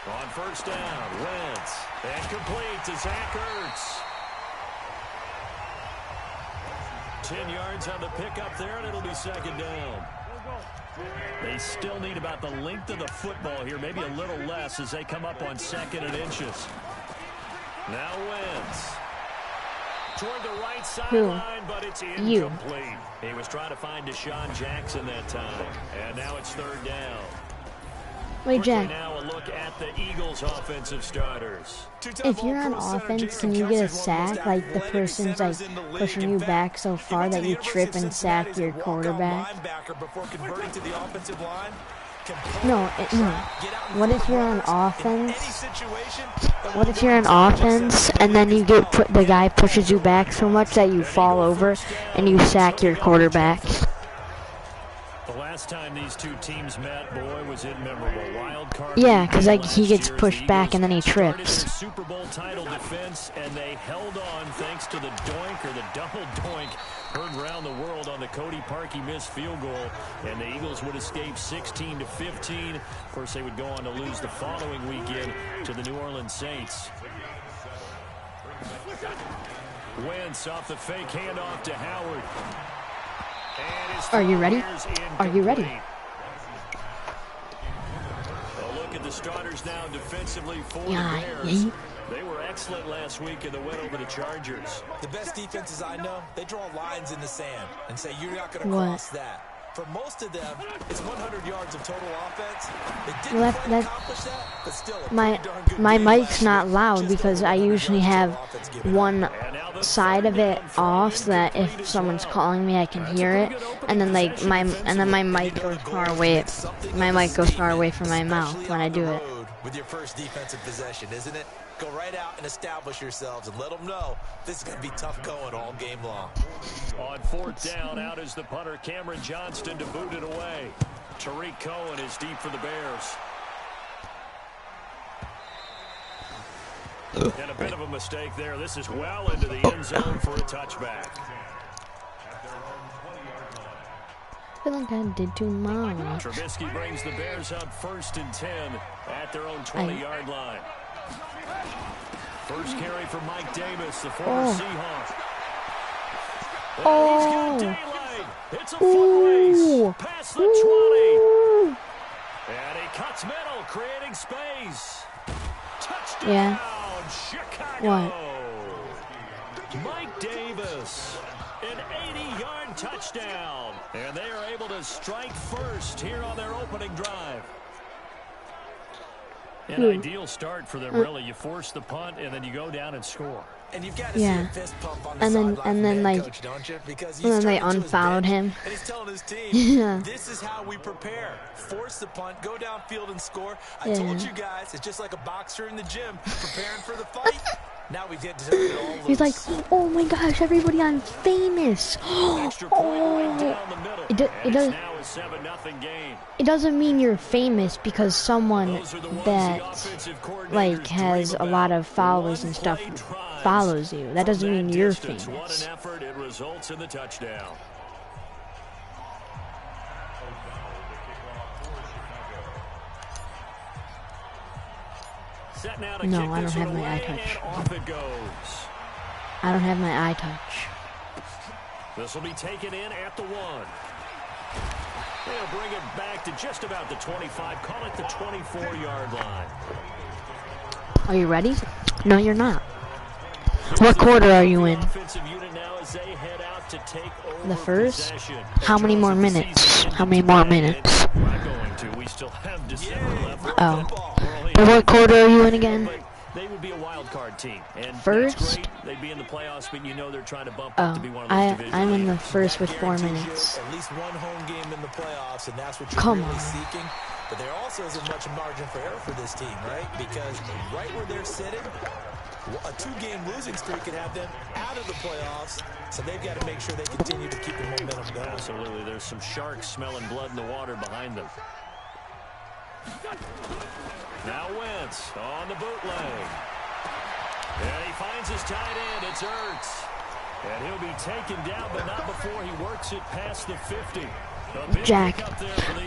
On first down, Wentz. And complete to Zach Ertz. 10 yards on the pickup there, and it'll be second down. They still need about the length of the football here, maybe a little less as they come up on 2nd and inches. Now Wentz. Toward the right sideline, but it's incomplete. He was trying to find Deshaun Jackson that time. And now it's 3rd down. Wait, Jack. Now a look at the Eagles' offensive starters. If you're on offense, can you get a sack? Like the person's like pushing you back so far that you trip and sack your quarterback? No. What if you're on offense? What if you're on offense and then you get the guy pushes you back so much that you fall over and you sack your quarterback? The last time these two teams met, boy, was it memorable. Wild card. Yeah, because like he gets pushed back and then he trips. Super Bowl title defense, and they held on thanks to the doink or the double doink heard around the world on the Cody Parkey missed field goal, and the Eagles would escape 16-15. Of course, they would go on to lose the following weekend to the New Orleans Saints. Wentz off the fake handoff to Howard. Are you ready? Are you ready? A look at the starters now defensively for the Bears. They were excellent last week in the win over the Chargers. The best defenses I know, they draw lines in the sand and say you're not going to cross that. For most of them, it's 100 yards of total offense. They didn't quite accomplish that, but still my mic's not loud because I usually have one side of it off so that if someone's calling me I can hear it, and then like my mic goes far away. My mic goes far away from my mouth when I do it. With your first defensive possession, isn't it? Go right out and establish yourselves and let them know this is going to be tough going all game long. On 4th down, out is the punter Cameron Johnston to boot it away. Tariq Cohen is deep for the Bears. And a bit of a mistake there. This is well into the end zone for a touchback. I feel like I did too much. Trubisky brings the Bears up 1st and 10 at their own 20-yard line. First carry for Mike Davis, the former Seahawk. He's got daylight. It's a foot race past the 20. And he cuts middle, creating space. Touchdown, Chicago. What? Mike Davis, an 80-yard touchdown. And they are able to strike first here on their opening drive. An ideal start for them, really. You force the punt, and then you go down and score. And you've got to see a fist pump on the and then like, coach, don't you? Because and then they unfollowed him. And he's telling his team, this is how we prepare. Force the punt, go downfield and score. I told you guys, it's just like a boxer in the gym preparing for the fight. Now we get to it all loose. He's like, oh my gosh, everybody, I'm famous. It doesn't mean you're famous because someone that like has a lot of followers and stuff follows you. That doesn't mean you're famous. It results in the touchdown. No, I don't have my eye touch. I don't have my eye touch. This will be taken in at the 1. They'll bring it back to just about the 25. Call it the 24-yard line. Are you ready? No, you're not. What quarter are you in? The first? How many more minutes? How many more minutes? Oh. But what quarter are you in again? They would be a wild card team. And first? They'd be in the playoffs, but you know they're trying to bump up to be one of those division I'm in the first with 4 minutes. At least one home game in the playoffs, and that's what you're really seeking. But there also isn't much margin for error for this team, right? Because right where they're sitting, a 2-game losing streak could have them out of the playoffs, so they've got to make sure they continue to keep the momentum going. Absolutely. There's some sharks smelling blood in the water behind them. Now Wentz on the bootleg. And he finds his tight end. It's Ertz. And he'll be taken down, but not before he works it past the 50. Jack,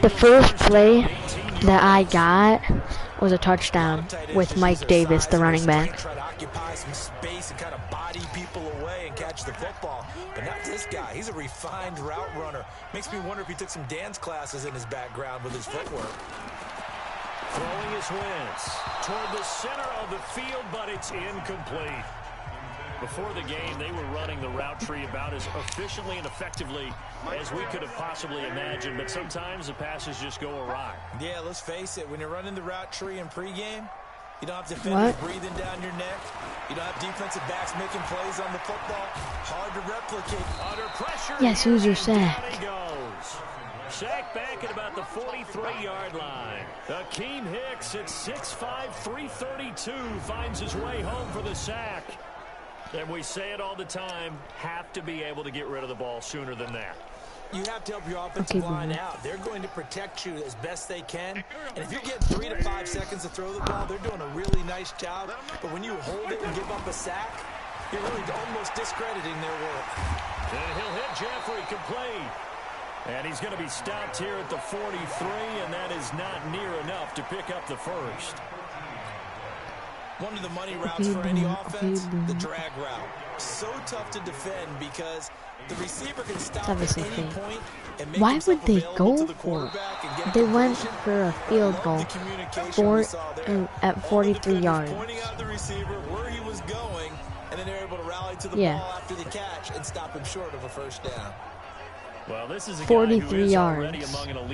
the first play that I got was a touchdown with Mike Davis, the running back. Try to occupy some space and kind of body people away and catch the football. But not this guy. He's a refined route runner. Makes me wonder if he took some dance classes in his background with his footwork. Throwing his Wentz toward the center of the field, but it's incomplete. Before the game, they were running the route tree about as efficiently and effectively as we could have possibly imagined, but sometimes the passes just go awry. Yeah, let's face it. When you're running the route tree in pregame, you don't have defenders breathing down your neck. You don't have defensive backs making plays on the football. Hard to replicate. Under pressure. Yes, who's your sack? Down he goes. Sack back at about the 43-yard line. Akeem Hicks at 6'5", 332 finds his way home for the sack. And we say it all the time, have to be able to get rid of the ball sooner than that. You have to help your offensive line out. They're going to protect you as best they can. And if you're getting 3 to 5 seconds to throw the ball, they're doing a really nice job. But when you hold it and give up a sack, you're really almost discrediting their work. And he'll hit Jeffrey complete. And he's going to be stopped here at the 43, and that is not near enough to pick up the first. One of the money routes for any offense, the drag route. So tough to defend because the receiver can stop at any point and make Why would they go for it? They went for a field goal at 43 yards. Pointing out the receiver where he was going, and then they're able to rally to the ball after the catch and stop him short of a first down. Well, this is a 43 yards.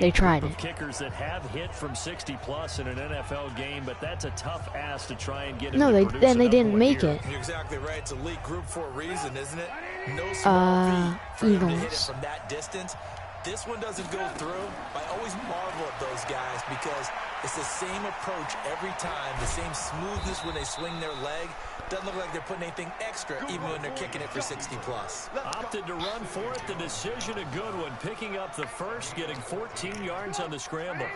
They tried it. Kickers that have hit from 60+ in an NFL game, but that's a tough ask to try and get. No, they didn't make it. You're exactly right. It's elite group for a reason, isn't it? No small feat for him to hit it from that distance. This one doesn't go through. I always marvel at those guys because it's the same approach every time, the same smoothness when they swing their leg. Doesn't look like they're putting anything extra even when they're kicking it for 60+. Opted to run for it. The decision a good one. Picking up the first, getting 14 yards on the scramble.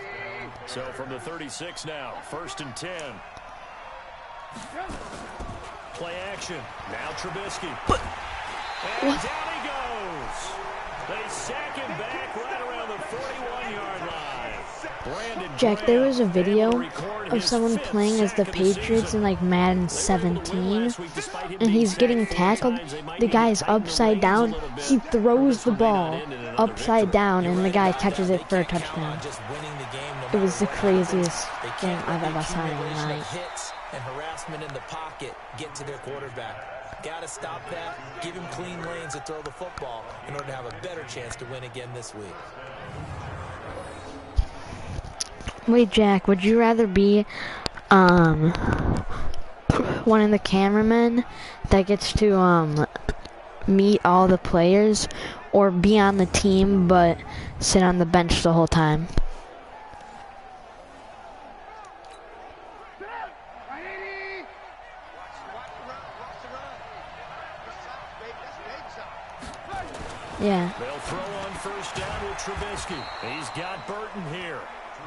So from the 36 now, 1st and 10. Play action. Now Trubisky. And down he goes. They sack him back right around the 41-yard line. Jack, there was a video of someone playing as the Patriots in like Madden 17, and he's getting tackled. The guy's upside down. He throws the ball upside down, and the guy catches it for a touchdown. It was the craziest thing I've ever seen in my life. Hits and harassment in the pocket get to their quarterback. Got to stop that. Give him clean lanes to throw the football in order to have a better chance to win again this week. Wait, Jack, would you rather be one of the cameramen that gets to meet all the players, or be on the team but sit on the bench the whole time? Yeah. They'll throw on 1st down with Trubisky. He's got Burton here.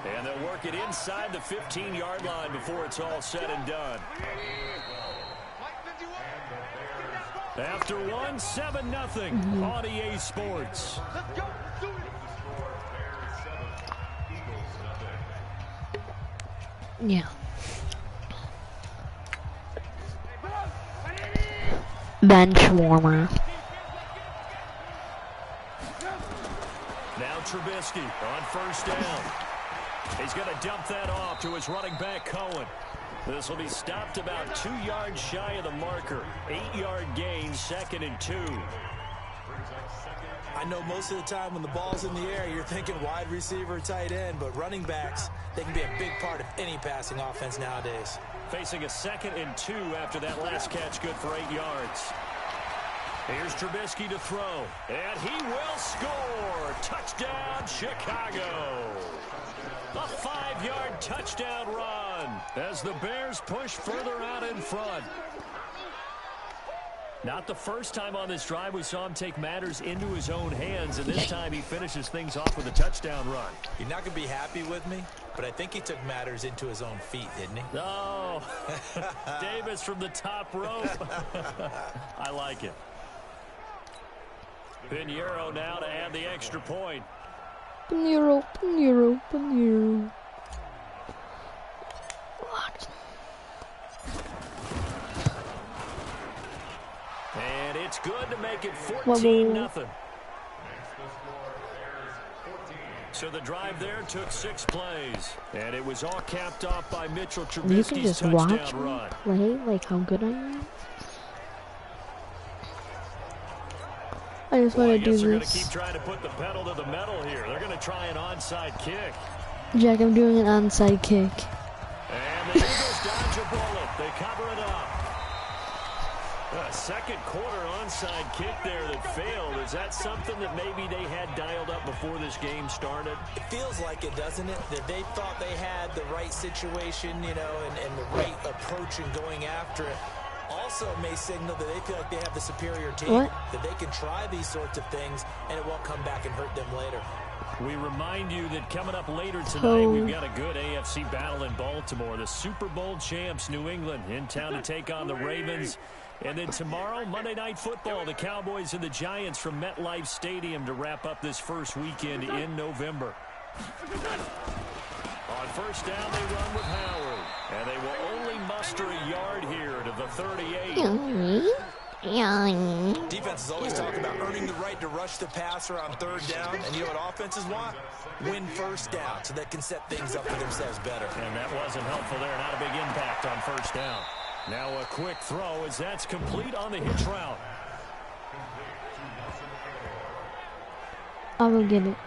And they'll work it inside the 15-yard line before it's all said and done. After one, 7-0 on EA Sports. Yeah. Bench warmer. Now Trubisky on 1st down. He's going to dump that off to his running back, Cohen. This will be stopped about 2 yards shy of the marker. 8-yard gain, 2nd and 2. I know most of the time when the ball's in the air, you're thinking wide receiver, tight end, but running backs, they can be a big part of any passing offense nowadays. Facing a 2nd and 2 after that last catch, good for 8 yards. Here's Trubisky to throw, and he will score. Touchdown, Chicago. A 5-yard touchdown run as the Bears push further out in front. Not the first time on this drive we saw him take matters into his own hands, and this time he finishes things off with a touchdown run. You're not going to be happy with me, but I think he took matters into his own feet, didn't he? Oh, Davis from the top rope. I like it. Pinheiro now to add the extra point. Panero. And it's good to make it 14-0. So the drive there took 6 plays, and it was all capped off by Mitchell Trubisky's you can just watch touchdown run. Play like how good I am. I just want to do this. They're going to keep trying to put the pedal to the metal here. They're going to try an onside kick. Jack, I'm doing an onside kick. And the Eagles dodge a bullet. They cover it up. A second quarter onside kick there that failed. Is that something that maybe they had dialed up before this game started? It feels like it, doesn't it? That they thought they had the right situation, you know, and the right approach in going after it. Also may signal that they feel like they have the superior team, that they can try these sorts of things, and it won't come back and hurt them later. We remind you that coming up later tonight, we've got a good AFC battle in Baltimore. The Super Bowl champs, New England, in town to take on the Ravens. And then tomorrow, Monday Night Football, the Cowboys and the Giants from MetLife Stadium to wrap up this first weekend in November. On first down, they run with Howard. And they will only muster a yard here to the 38. Defenses always talk about earning the right to rush the passer on third down. And you know what offenses want? Win first down so they can set things up for themselves better. And that wasn't helpful there. Not a big impact on first down. Now a quick throw as that's complete on the hitch route. I will get it.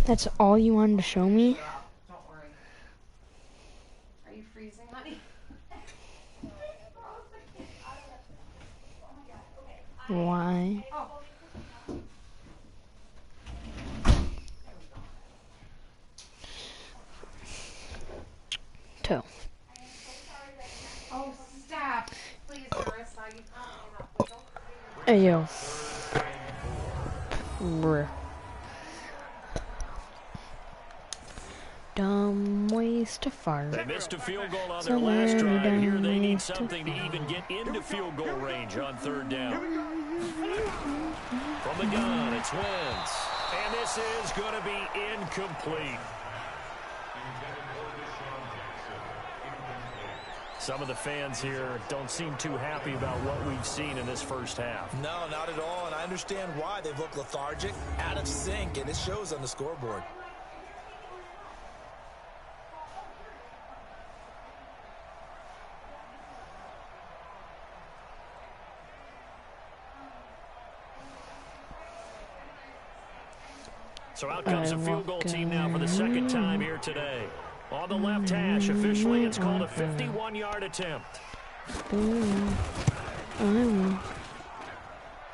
That's all you wanted to show me? Don't worry. Are you freezing, honey? Why? Oh. Toe. Oh, stop. Please, Doris. Now you can't. Hey, yo. Bruh. Dumb ways to fart. They missed a field goal on their last drive. Here they need something to even get into field goal range on third down. From the gun, it's Wentz. And this is going to be incomplete. Some of the fans here don't seem too happy about what we've seen in this first half. No, not at all, and I understand why. They've looked lethargic, out of sync, and it shows on the scoreboard. So out comes the field goal team now for the second time here today. On the left hash, officially, it's called a 51-yard attempt.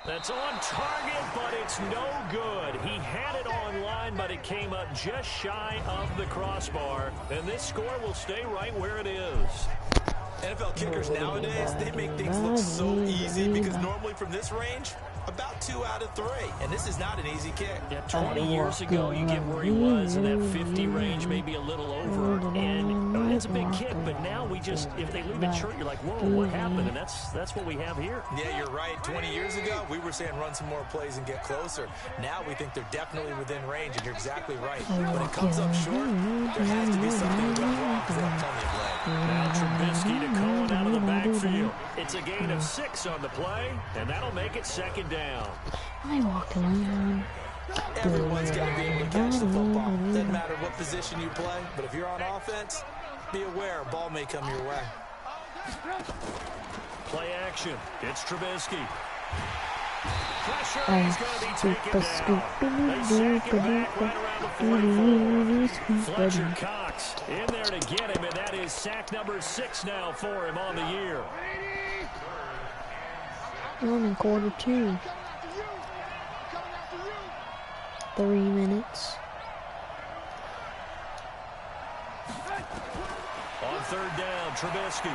That's on target, but it's no good. He had it on line, but it came up just shy of the crossbar. And this score will stay right where it is. NFL kickers nowadays, they make things look so easy because normally from this range, About 2 out of 3, and this is not an easy kick. Yeah, 20 years ago, you get where he was in that 50 range, maybe a little over, and it's a big kick, but now we just, if they leave it short, you're like, whoa, what happened? And that's what we have here. Yeah, you're right. 20 years ago, we were saying run some more plays and get closer. Now we think they're definitely within range, and you're exactly right. When it comes up short, there has to be something that went wrong because that plenty of leg. Now Trubisky to Cohen out of the backfield. It's a gain of 6 on the play, and that'll make it second down. I walked around. Everyone's got to be able to catch the football. Doesn't matter what position you play, but if you're on offense, be aware a ball may come your way. Play action. It's Trubisky. Pressure is going to be taken down. They sack it back right around the 44. Fletcher Cox in there to get him, and that is sack number 6 now for him on the year. We're in quarter 2. 3 minutes. On third down, Trubisky.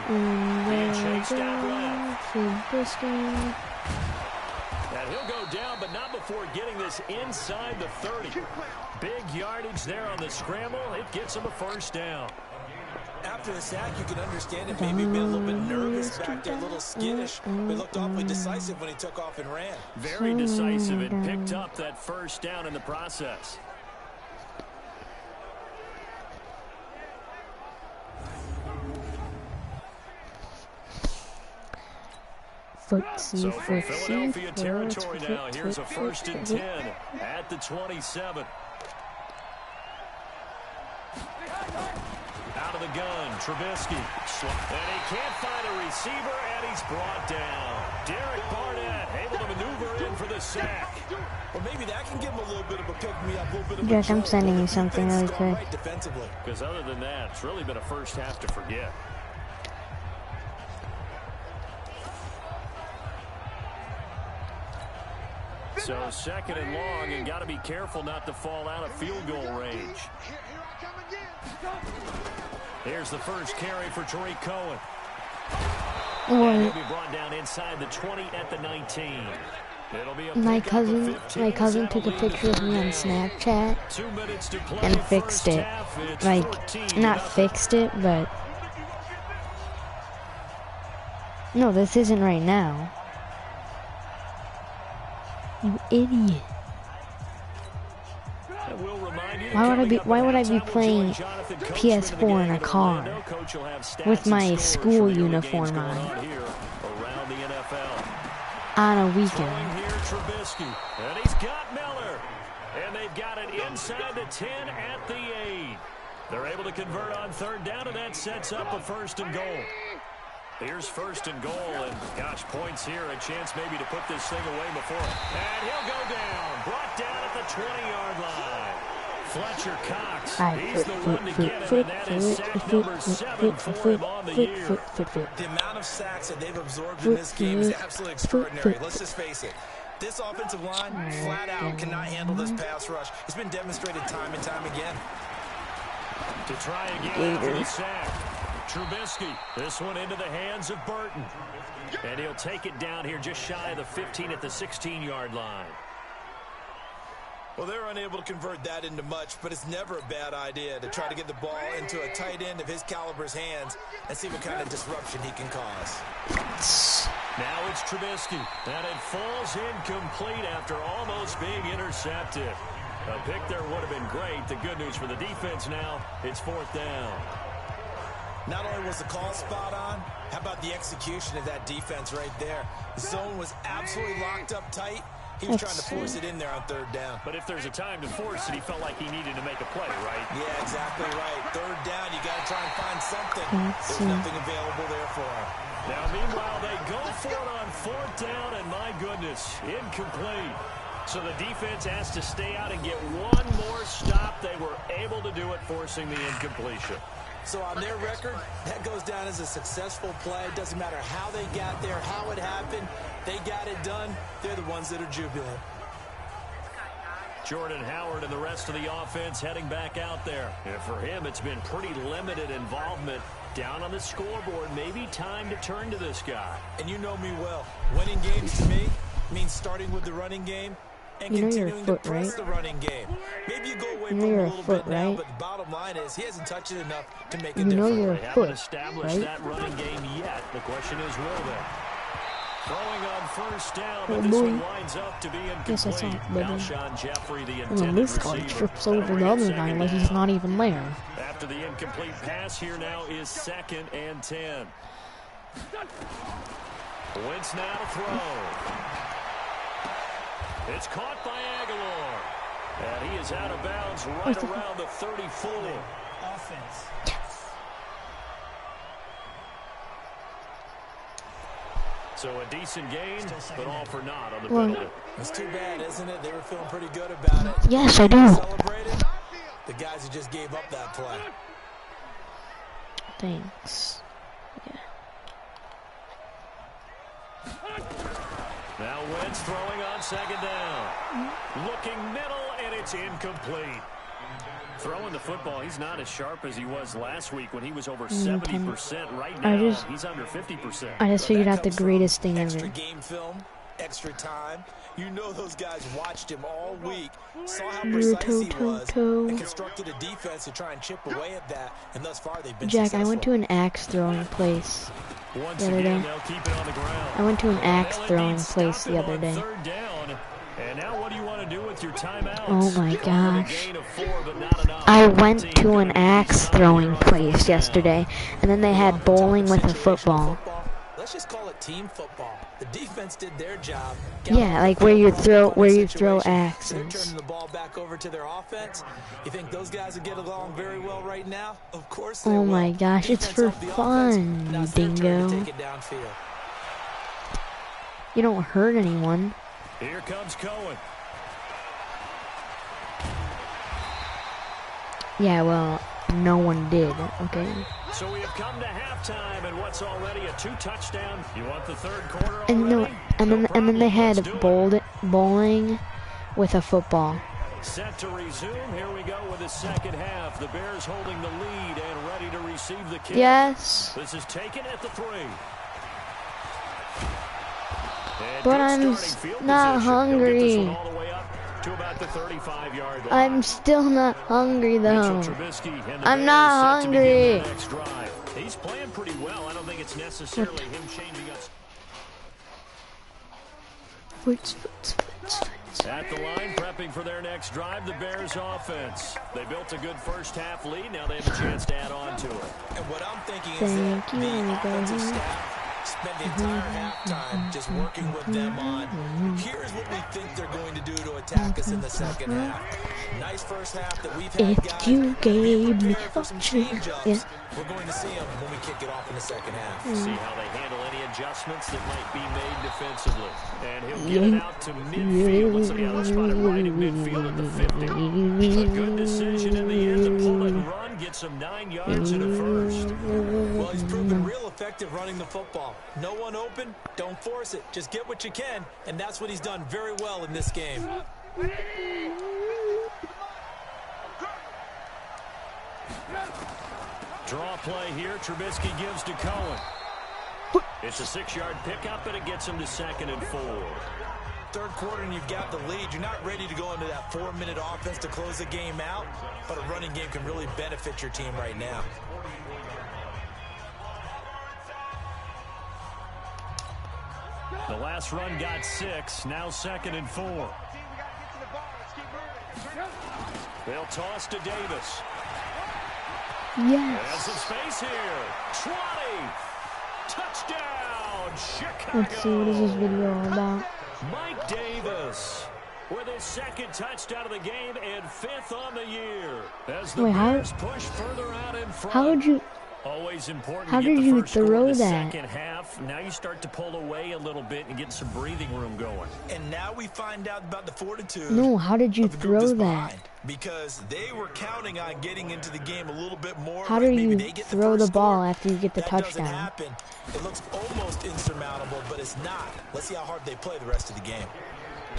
Being chased out left. Trubisky. And he'll go down, but not before getting this inside the 30. Big yardage there on the scramble. It gets him a first down. After the sack, you can understand it. Maybe been a little bit nervous back there, a little skittish. But he looked awfully decisive when he took off and ran. Very decisive and picked up that first down in the process. So for Philadelphia territory now, here's a 1st and 10 at the 27. Out of the gun, Trubisky. And he can't find a receiver, and he's brought down. Derek Barnett able to maneuver in for the sack. Well, maybe that can give him a little bit of a pick-me-up, a little bit of Jack, I'm sending you something really quick. Because other than that, it's really been a first half to forget. So 2nd and long, and got to be careful not to fall out of field goal range. Here's the first carry for Tariq Cohen. And he'll be brought down inside the 20 at the 19. It'll be a my cousin took a picture of me on Snapchat and fixed it. Like, not fixed it, but no, this isn't right now. You idiot. Why would I be playing PS4 in a car with my school uniform on a weekend? And he's got Miller. And they've got it inside the 10 at the 8. They're able to convert on third down, and that sets up a 1st and goal. Here's 1st and goal, and gosh, points here, a chance maybe to put this thing away before. And he'll go down, brought down at the 20-yard line. Fletcher Cox, he's the one to get him, and that is sack number 7 for him on the year. The amount of sacks that they've absorbed in this game is absolutely extraordinary. Let's just face it. This offensive line, flat out, cannot handle this pass rush. It's been demonstrated time and time again. To try again after the sack. Trubisky, this one into the hands of Burton. And he'll take it down here just shy of the 15 at the 16-yard line. Well, they're unable to convert that into much, but it's never a bad idea to try to get the ball into a tight end of his caliber's hands and see what kind of disruption he can cause. Now it's Trubisky, and it falls incomplete after almost being intercepted. A pick there would have been great. The good news for the defense now, it's 4th down. Not only was the call spot on, how about the execution of that defense right there? The zone was absolutely locked up tight. He was trying to force it in there on third down. But if there's a time to force it, he felt like he needed to make a play, right? Yeah, exactly right. Third down, you got to try and find something. There's nothing available there for him. Now, meanwhile, they go for it on 4th down, and my goodness, incomplete. So the defense has to stay out and get one more stop. They were able to do it, forcing the incompletion. So on their record, that goes down as a successful play. It doesn't matter how they got there, how it happened. They got it done. They're the ones that are jubilant. Jordan Howard and the rest of the offense heading back out there. And for him, it's been pretty limited involvement. Down on the scoreboard, maybe time to turn to this guy. And you know me well. Winning games to me means starting with the running game and you know your continuing foot, to press right? the running game. Maybe you go away You know from you're a a little foot, bit now, right? but the bottom line is he hasn't touched it enough to make a You know difference. you're They a haven't foot, established right? that running game yet. The question is, will they? Throwing on first down, Oh, but this boy. one winds up to be incomplete. Yes, I saw it, baby. Alshon Jeffrey, the And then intended this guy receiver. trips That'll over bring the it other guy second like he's down. not even there. After the incomplete pass, here now is 2nd and 10. Wentz now to throw. It's caught by Aguilar. And he is out of bounds right around the 34. Offense. So a decent gain, but all for naught on the Well, penalty. It's too bad, isn't it? They were feeling pretty good about it. Yes, I do. Celebrated. The guys who just gave up that play. Thanks. Yeah. Now Wentz throwing on 2nd down. Looking middle, and it's incomplete. Throwing the football, he's not as sharp as he was last week when he was over 70%. Right now, he's under 50%. I just figured out the greatest thing Extra ever. game film, extra time. You know those guys watched him all week, saw how precise he was, and constructed a defense to try and chip away at that. And thus far, they've been Jack, successful. I went to an axe throwing place Once the other again, day. they'll keep it on the ground. I went to an axe They'll throwing indeed place stop the him other on day. 3rd down. And now what do you want to do with your timeouts? Oh my Trying to gosh. gain a 4, but not enough. I The went team to gonna an need axe something throwing here on place 4th down. yesterday, and then they had bowling with a football. Let's just call it team football. The defense did their job. Yeah, like where you throw They're axes. turning the ball back over to their offense. You think those guys would get along very well right now? Of course they will. Oh my gosh, it's Defense for off the offense. fun, Now it's their turn to dingo. take it downfield. You don't hurt anyone. Here comes Cohen. Yeah, well, no one did, okay? So we have come to halftime, and what's already a 2-touchdown. You want the 3rd quarter already? And no, and then problem. they had Let's do it. bowling with a football. Set to resume. Here we go with the 2nd half. The Bears holding the lead and ready to receive the kick. Yes, This is taken at the 3. And but good I'm starting field not position. He'll get this one hungry. all the way up to about the 35-yard line. I'm still not hungry though. Mitchell Trubisky and the I'm Bears not set to begin their hungry. next drive. He's playing pretty well. I don't think it's necessarily him changing us. At the line, prepping for their next drive, the Bears offense. They built a good first half lead. Now they have a chance to add on to it. And what I'm thinking is Thank that you, the offensive Uncle. staff spend the entire halftime just working with them on here's what we think they're going to do to attack us in the 2nd half. Nice first half that we've had, If guys. you But be gave me prepared for some a change-ups. chance, We're going to see them when we kick it off in the 2nd half. See how they handle any adjustments that might be made defensively. And he'll get it out to midfield. Let's see how they spot it right at midfield at the 50. A good decision in the end to pull and run, get some 9 yards in a first. Well, he's proven real effective running the football. No one open, don't force it. Just get what you can, and that's what he's done very well in this game. Draw play here. Trubisky gives to Cohen. It's a 6-yard pickup, and it gets him to 2nd and 4. 3rd quarter and you've got the lead. You're not ready to go into that 4-minute offense to close the game out, but a running game can really benefit your team right now. The last run got 6. Now 2nd and 4. They'll toss to Davis. Has yes. some space here. 20. Touchdown, Chicago. Let's see, what is this video all about? Mike Davis with his 2nd touchdown of the game and 5th on the year. As the Wait, Bears push further out in front. How would you? Always important How to get did the you first score throw in the that? 2nd half. Now you start to pull away a little bit and get some breathing room going. And now we find out about the fortitude. No, how did you of the group throw that's that? behind, because they were counting on getting into the game a little bit more. How right? do Maybe you they get throw the first ball score. after you get the That touchdown? doesn't happen. It looks almost insurmountable, but it's not. Let's see how hard they play the rest of the game.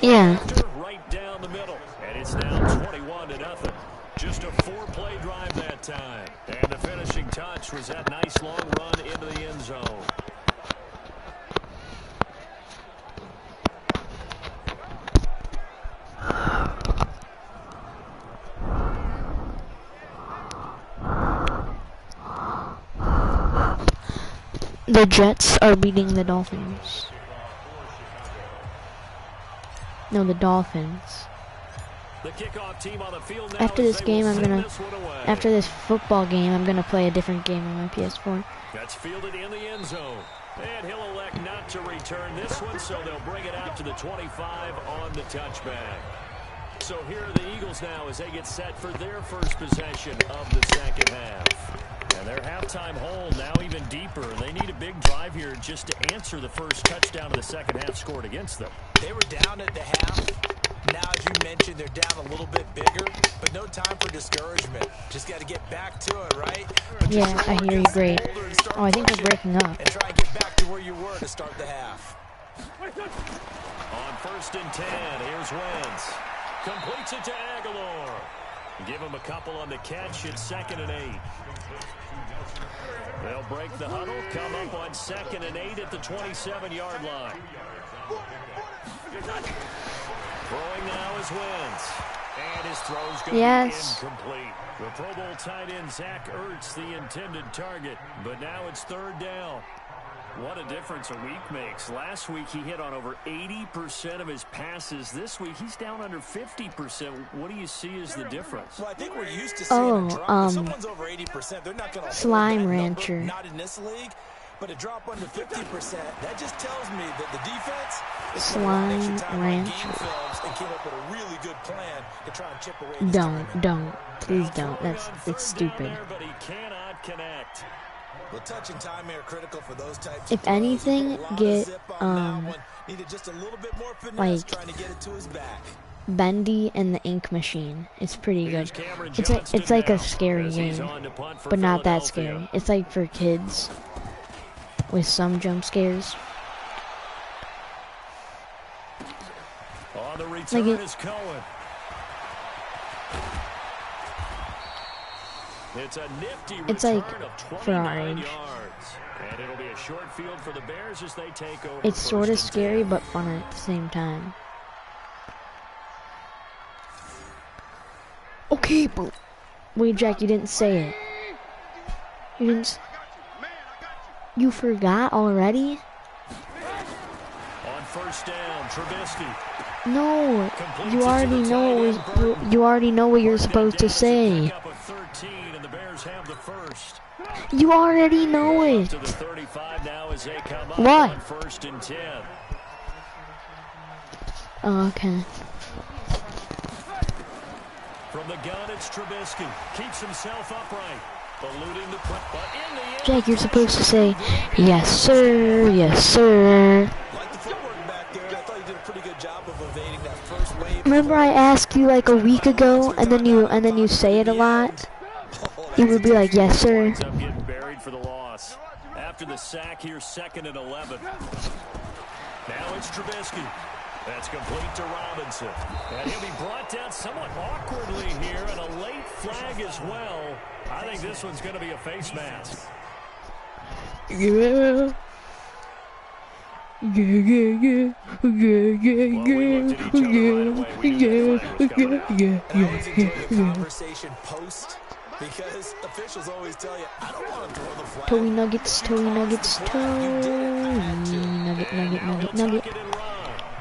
Yeah. Right down the middle. And it's now 21-0. Just a 4-play drive that time. And the finishing touch was that nice long run into the end zone. The Jets are beating the Dolphins. No, the Dolphins. The kickoff team on the field now. After this game, after this football game, I'm gonna play a different game on my PS4. That's fielded in the end zone. And he'll elect not to return this one, so they'll bring it out to the 25 on the touchback. So here are the Eagles now as they get set for their first possession of the second half. And their halftime hole now even deeper. They need a big drive here just to answer the first touchdown of the second half scored against them. They were down at the half. Now, as you mentioned, they're down a little bit bigger, but no time for discouragement. Just got to get back to it, right? Yeah, I hear you great. Oh, I think we're breaking up. And try and get back to where you were to start the half. On 1st and 10, here's Wentz. Completes it to Aguilar. Give him a couple on the catch at 2nd and 8. They'll break the huddle, come up on 2nd and 8 at the 27-yard line. Throwing now is Wentz. And his throw's going to be incomplete. The Pro Bowl tight end Zach Ertz, the intended target. But now it's 3rd down. What a difference a week makes. Last week he hit on over 80% of his passes. This week he's down under 50%. What do you see as the difference? Well, I think we're used to seeing a drop. If someone's over 80%, they're not going to Slime Rancher. Not in this league. But a drop under 50%, that just tells me that the defense is Slime Rancher. And came up with a really good plan to try and chip away. Don't. Please don't. It's stupid. But he cannot connect. Well, touch and time are critical for those types. If anything, get needed just a little bit more finesse like trying to get it to his back. Bendy and the Ink Machine. It's pretty good. It's like a scary game, but not that scary. It's like for kids with some jump scares. On the return is Cohen. It's a nifty return of 29 yards. And it'll be a short field for the Bears as they take over. It's sort of scary but fun at the same time. Okay, but wait, Jack, you didn't say it. You didn't. You forgot already? On 1st down, Trubisky. No, you already know you already know what you're supposed to say. You already know it. What? Oh, okay. From the gun, it's Trubisky. Keeps himself upright. Alluding to put, but in the end, Jack, you're supposed to say, yes, sir, yes, sir. Like the footwork back there, I thought you did a pretty good job of evading that first wave. Remember I asked you like a week ago, and then you say it a lot? You would be like, yes, sir. Getting buried for the loss. After the sack here, 2nd and 11. Now it's Trubisky. That's complete to Robinson. And he'll be brought down somewhat awkwardly here, and a late flag as well. I think this one's going to be a face mask. Yeah. Conversation post. Because officials always tell you, I don't want to throw the flag. Toey nuggets, Toey nuggets, nugget.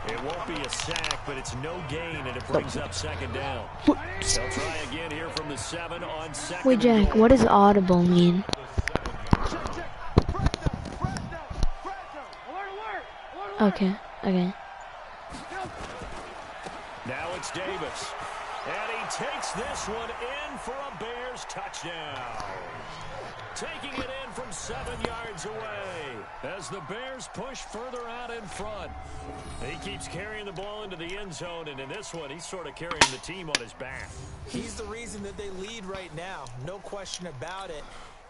It won't be a sack, but it's no gain, and it brings up 2nd down. They'll try again here from the 7 on 2nd. Wait, Jack, what does audible mean? Okay. Now it's Davis. And he takes this one in for a Bears touchdown. Taking it in from 7 yards away as the Bears push further out in front. He keeps carrying the ball into the end zone, and in this one, he's sort of carrying the team on his back. He's the reason that they lead right now. No question about it.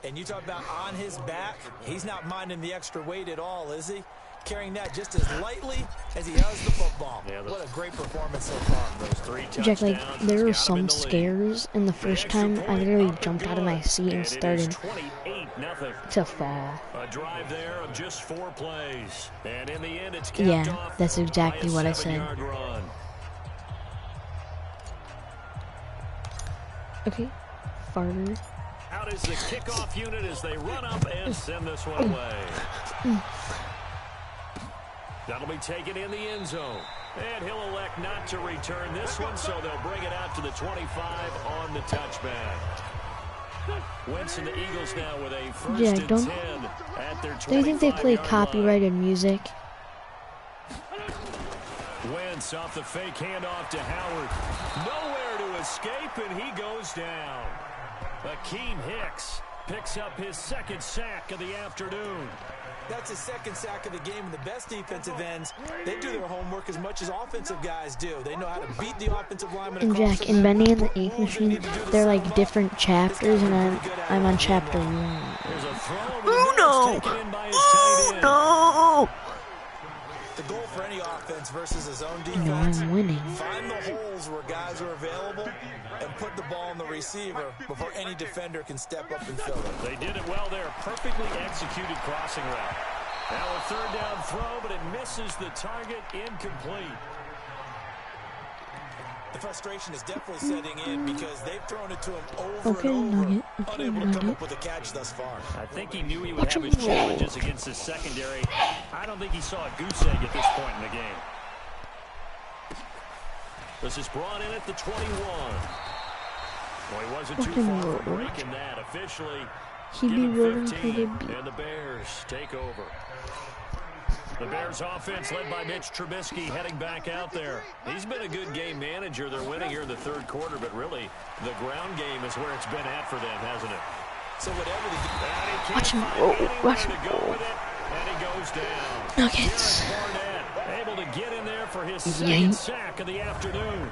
And you talk about on his back, he's not minding the extra weight at all, is he? Carrying that just as lightly as he does the football. Yeah, what a great performance so far. Those 3 touchdowns. Jack, like, there were some scares, and the first time I literally jumped out of my seat and started to fall. A drive there of just 4 plays. And in the end, it's capped off that's exactly what I said. Okay, farther. Out is the kickoff unit as they run up and send this one away. That'll be taken in the end zone. And he'll elect not to return this one, so they'll bring it out to the 25 on the touchback. Wentz and the Eagles now with a first and 10 at their 25-yard line. Do you think they play copyrighted music? Wentz off the fake handoff to Howard. Nowhere to escape, and he goes down. Akeem Hicks picks up his second sack of the afternoon. That's his second sack of the game, and the best defensive ends, they do their homework as much as offensive guys do. They know how to beat the offensive lineman. And Jack, in Bendy and the Ink Machine, they're like different chapters, and I'm on chapter 1. Oh no! Oh no! The goal for any offense versus his own defense, I'm winning. Find the holes where guys are available and put the ball on the receiver before any defender can step up and fill it. They did it well there. Perfectly executed crossing route. Now a third down throw, but it misses the target. Incomplete. The frustration is definitely setting in because they've thrown it to him over Okay, and over, Nugget. unable to come up with a catch thus far. I think he knew he would have his challenges against his secondary. I don't think he saw a goose egg at this point in the game. This is brought in at the 21. Well, he wasn't too far from breaking that. Officially, He be given rolling 15, to the beat. and the Bears take over. The Bears offense led by Mitch Trubisky heading back out there. He's been a good game manager. They're winning here in the third quarter, but really the ground game is where it's been at for them, hasn't it? So whatever the Watch him roll. Watch him roll. And he goes down. Nuggets. Barnett able to get in there for his Yank. second sack of the afternoon.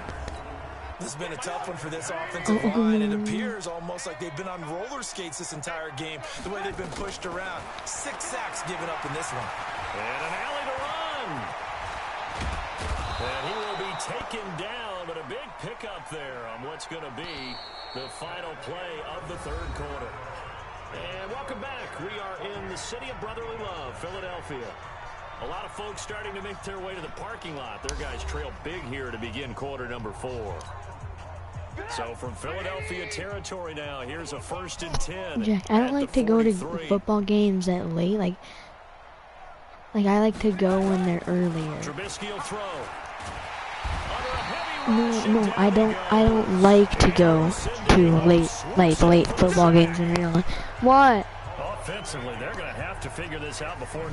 This has been a tough one for this offensive line. It appears almost like they've been on roller skates this entire game, the way they've been pushed around. 6 sacks given up in this one. And an alley to run. And he will be taken down, but a big pickup there on what's going to be the final play of the third quarter. And welcome back. We are in the city of brotherly love, Philadelphia. A lot of folks starting to make their way to the parking lot. Their guys trail big here to begin quarter number 4. So from Philadelphia territory now, here's a first and 10. Jack, I don't like to go to football games that late. Like I like to go when they're earlier. Trubisky will throw. No, I don't like to go to late football games in real life. What? Offensively, they're going to have to figure this out before.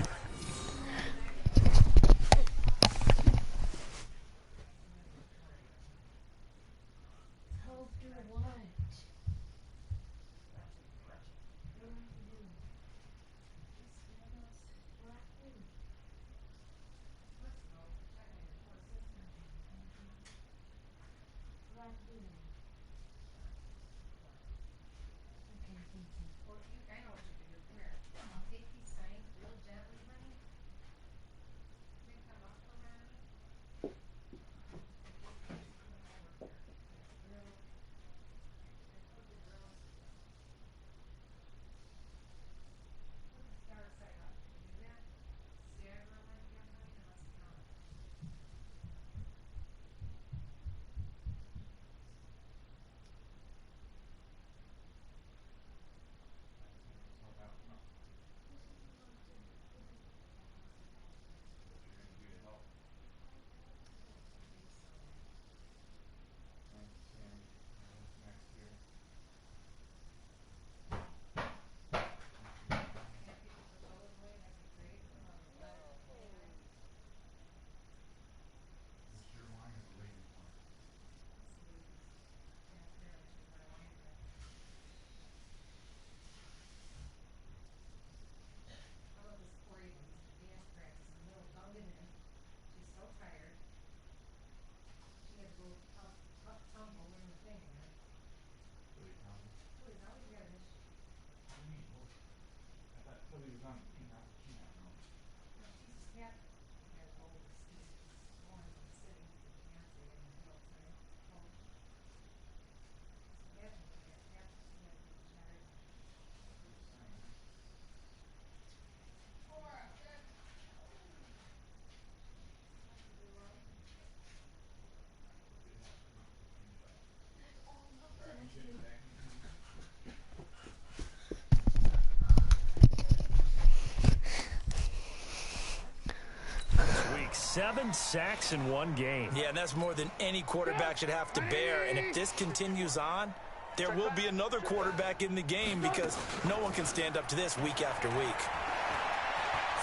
7 sacks in one game. Yeah, and that's more than any quarterback should have to bear. And if this continues on, there will be another quarterback in the game because no one can stand up to this week after week.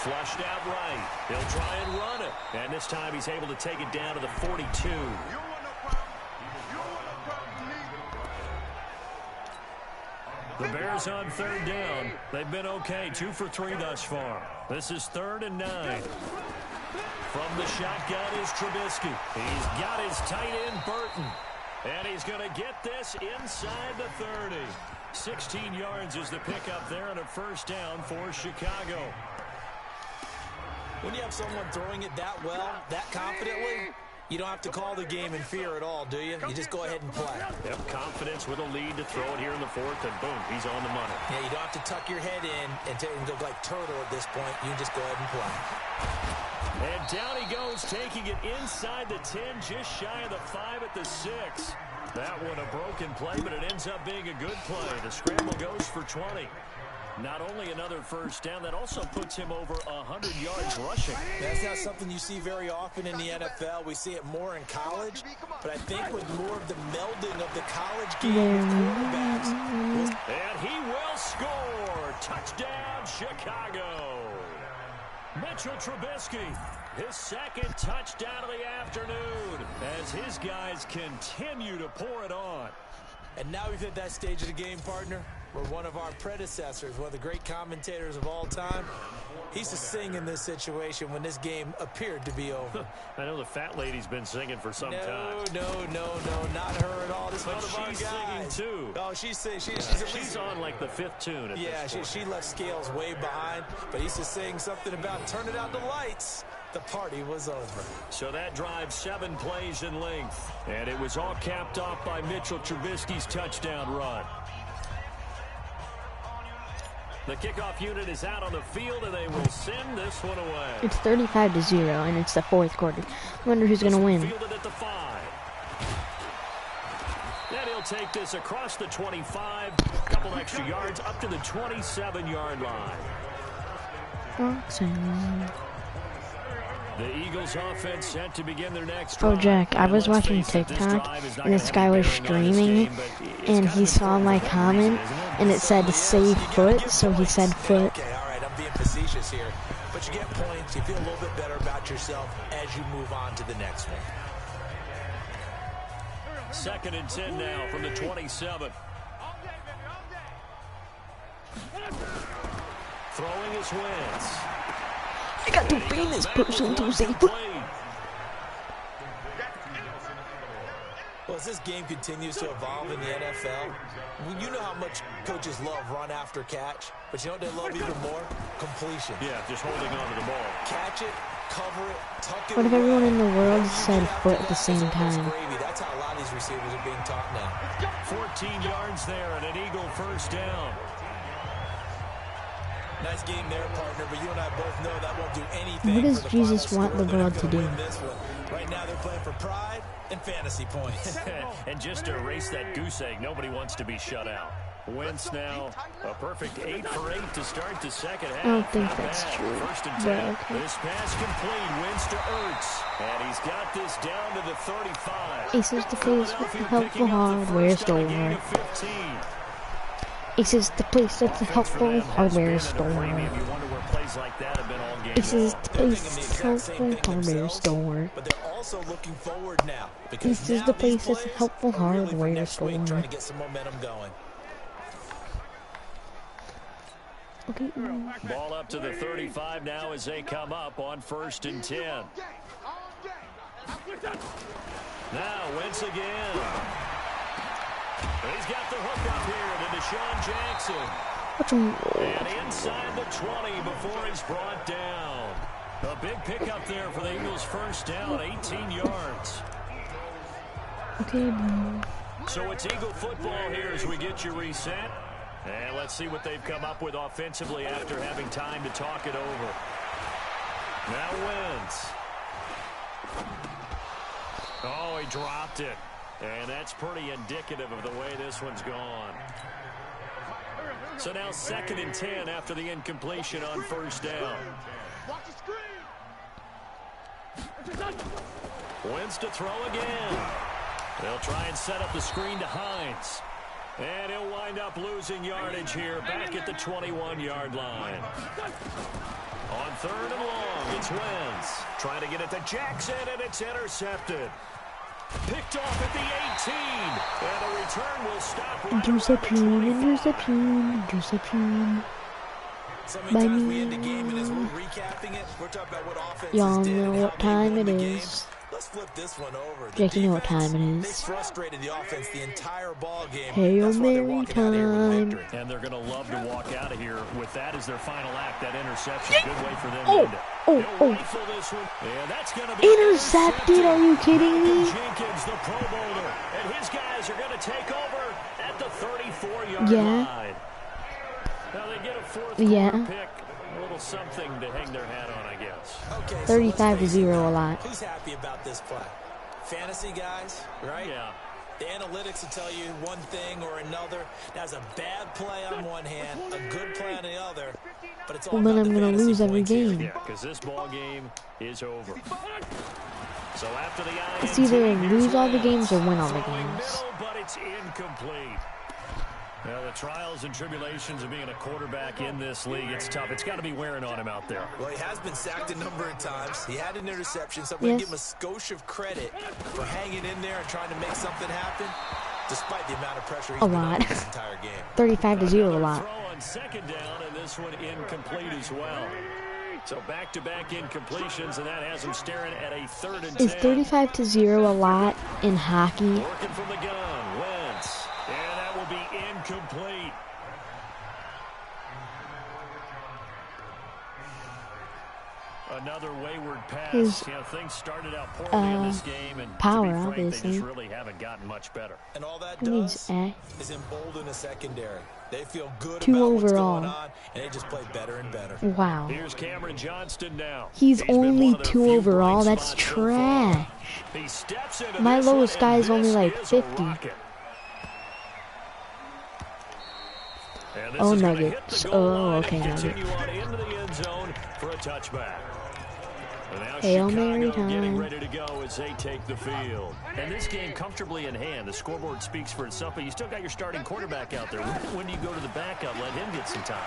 Flushed out right. He'll try and run it. And this time he's able to take it down to the 42. The Bears on 3rd down. They've been okay. 2 for 3 thus far. This is 3rd and 9. From the shotgun is Trubisky. He's got his tight end, Burton. And he's going to get this inside the 30. 16 yards is the pickup there and a 1st down for Chicago. When you have someone throwing it that well, that confidently, you don't have to call the game in fear at all, do you? You just go ahead and play. Yep, confidence with a lead to throw it here in the 4th, and boom, he's on the money. Yeah, you don't have to tuck your head in and go like turtle at this point. You can just go ahead and play. And down he goes, taking it inside the 10, just shy of the 5 at the 6. That one a broken play, but it ends up being a good play. The scramble goes for 20. Not only another 1st down, that also puts him over 100 yards rushing. That's not something you see very often in the NFL. We see it more in college, but I think with more of the melding of the college game with quarterbacks. And he will score. Touchdown, Chicago. Mitchell Trubisky, his 2nd touchdown of the afternoon as his guys continue to pour it on. And now we've hit that stage of the game, partner, where one of our predecessors, one of the great commentators of all time, he used to sing in this situation when this game appeared to be over. I know the fat lady's been singing for some time. No, not her at all. This is one of our guys. She's singing too. Oh, she's on like the 5th tune. Yeah, she left Scales way behind, but he used to sing something about turning out the lights. The party was over. So that drive 7 plays in length. And it was all capped off by Mitchell Trubisky's touchdown run. The kickoff unit is out on the field, and they will send this one away. It's 35-0, and it's the 4th quarter. I wonder who's going to win. Fielded at the 5. Then he'll take this across the 25, a couple extra yards, up to the 27-yard line. The Eagles offense set to begin their next drive. Oh, Jack, I was watching TikTok, and this guy was streaming, and he saw my comment, and it said save foot, so he said foot. Okay, all right, I'm being facetious here. But you get points, you feel a little bit better about yourself as you move on to the next one. 2nd and 10 now from the 27. Throwing his Wentz. I got the famous person to save foot. Well, as this game continues to evolve in the NFL, you know how much coaches love run after catch, but you know what they love even more? Completion. Yeah, just holding on to the ball. Catch it, cover it, tuck it. What if everyone in the world said foot at the same time? That's how a lot of these receivers are being taught now. 14 yards there and an Eagle 1st down. Nice game there, partner, but you and I both know that won't do anything. What does Jesus want the world to do? Right now they're playing for pride and fantasy points. And just to erase that goose egg, nobody wants to be shut out. Wentz now a perfect 8 for 8 to start the 2nd half. I don't think that's true. 1st and 10. Okay. This pass complete. Wentz to Ertz. And he's got this down to the 35. Aces to place with the helpful hardware store. Aces to place with the helpful hardware store. Aces to place with the helpful hardware store. But they're also looking forward now. This is the place that's a helpful hardware store. Trying to get some momentum going. Okay. Ball up to the 35 now as they come up on 1st and 10. Now Wentz again. He's got the hook up here to Deshaun Jackson. And inside the 20 before he's brought down. A big pickup there for the Eagles' 1st down, 18 yards. Okay, bro. So it's Eagle football here as we get you reset. And let's see what they've come up with offensively after having time to talk it over. Now Wentz. Oh, he dropped it. And that's pretty indicative of the way this one's gone. So now 2nd and 10 after the incompletion on 1st down. Wins to throw again. They'll try and set up the screen to Hines. And he'll wind up losing yardage here back at the 21-yard line. On 3rd and long, it's Wentz. Trying to get it to Jackson, and it's intercepted. Picked off at the 18. And the return will stop. Interception. So many times we end the game, and as we're recapping it, we're talking about what offenses Y'all did know and what how time they it won the game. is. Let's flip this one over. Jake, you know what time it They is. frustrated the offense the entire ball game. Hail That's why they're Mary walking out here with a time. victory. And they're going to love to walk out of here with that as their final act. That interception, good way for them to Oh, end it. oh, They'll oh. rifle this one. And that's going to be Intercepted? Are you kidding me? Jenkins, the Pro Bowler, and his guys are going to take over at the 34-yard Yeah. line. Now they get a fourth Yeah. quarter pick. A little something to hang their hat on, I guess. Okay, so 35 to let's face it 0 now. a lot. Who's happy about this play? Fantasy guys, right? Yeah. The analytics will tell you one thing or another. That's a bad play on one hand, a good play on the other. But it's all Well, then about I'm the gonna fantasy lose every points here. game. Yeah, because this ball game is over. So after the It's INT, either here's lose all the Wentz. games or win all the Throwing games. middle, but it's incomplete. Now, the trials and tribulations of being a quarterback in this league, it's tough. It's got to be wearing on him out there. Well, he has been sacked a number of times. He had an interception, so I'm going to give him a skosh of credit for hanging in there and trying to make something happen, despite the amount of pressure he's A been lot. under this entire game. 35 to 0 a lot. Throw on 2nd down, and this one incomplete as well. So back-to-back incompletions, and that has him staring at a 3rd and 10. Is 35 to 0 a lot in hockey? Working from the gun, Wentz. And that will be incomplete. Another wayward pass. His, Things started out poorly in this game, and power, to be frank, obviously. they just really haven't gotten much better. And all that He needs does A. is embolden the secondary. They feel good 2 about what's overall. going on, and they just play better and better. Wow. Here's Cameron Johnston now. He's been only one of their 2 few overall. bright That's spots so far. trash. He steps into My this lowest one, guy and is only this like is a 50. rocket. And this Oh, is gonna hit Nuggets. the goal Oh, line okay, and continue Nuggets. on into the end zone for a touchback. And now Hail Chicago Mary getting time. ready to go as they take the field. And this game comfortably in hand. The scoreboard speaks for itself, but you still got your starting quarterback out there. When do you go to the backup, let him get some time?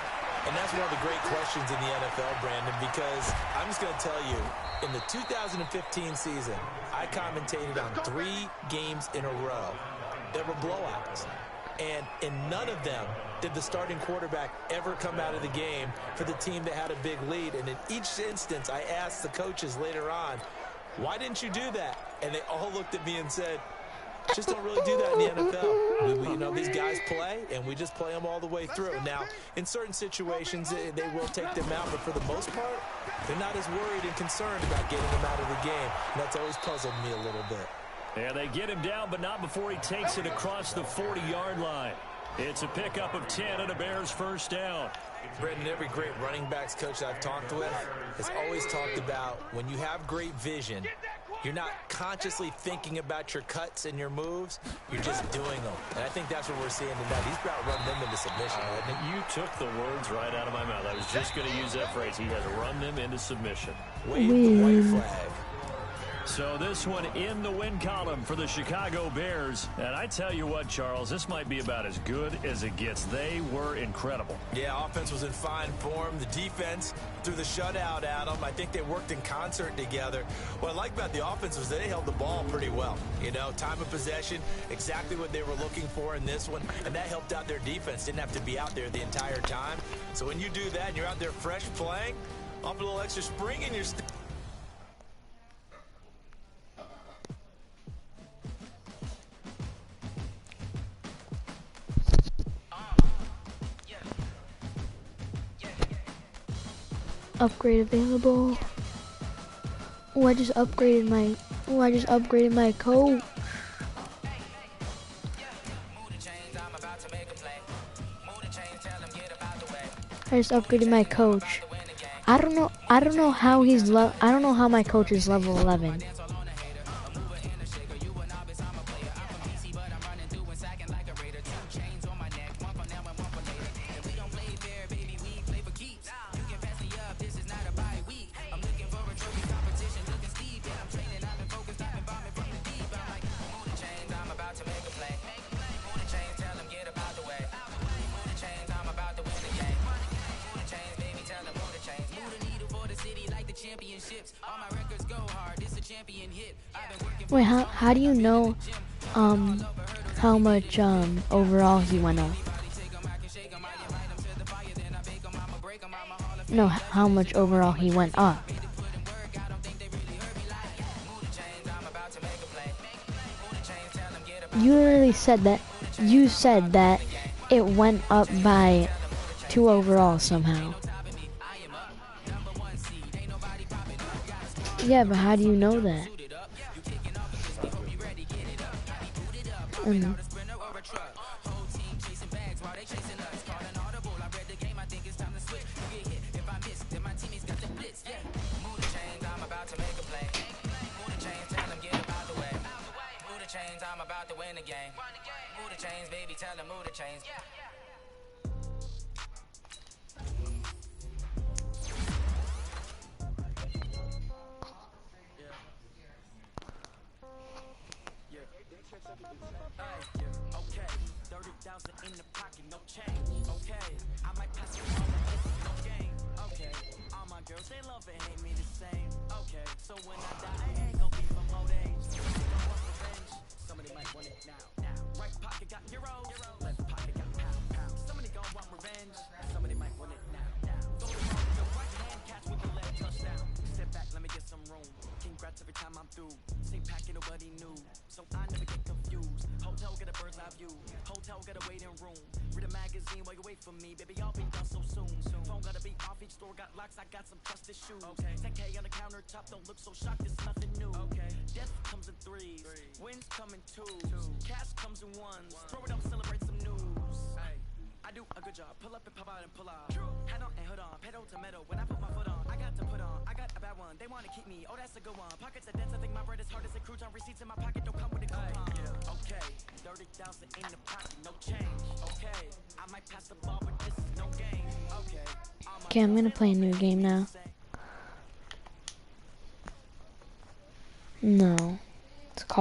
And that's one of the great questions in the NFL, Brandon, because I'm just going to tell you, in the 2015 season, I commentated on 3 games in a row that were blowouts. And in none of them did the starting quarterback ever come out of the game for the team that had a big lead. And in each instance, I asked the coaches later on, why didn't you do that? And they all looked at me and said, just don't really do that in the NFL. You know, these guys play, and we just play them all the way through. Now, in certain situations, they will take them out, but for the most part, they're not as worried and concerned about getting them out of the game. And that's always puzzled me a little bit. And they get him down, but not before he takes it across the 40-yard line. It's a pickup of 10 and a Bears first down. Brendan, every great running backs coach I've talked with has always talked about when you have great vision, you're not consciously thinking about your cuts and your moves, you're just doing them. And I think that's what we're seeing tonight. He's about running them into submission. You took the words right out of my mouth. I was just going to use that phrase. He has run them into submission. Wave the white flag. So this one in the win column for the Chicago Bears. And I tell you what, Charles, this might be about as good as it gets. They were incredible. Yeah, offense was in fine form. The defense threw the shutout at them. I think they worked in concert together. What I like about the offense was they held the ball pretty well. You know, time of possession, exactly what they were looking for in this one. And that helped out their defense. Didn't have to be out there the entire time. So when you do that and you're out there fresh playing, off a little extra spring in your step. Upgrade available. Oh, I just upgraded my coach. I just upgraded my coach. I don't know how I don't know how my coach is level 11. Wait, how do you know how much overall he went up? No, how much overall he went up. You literally said that. You said that it went up by 2 overall somehow. Yeah, but how do you know that? Okay, I'm gonna play a new game now. No.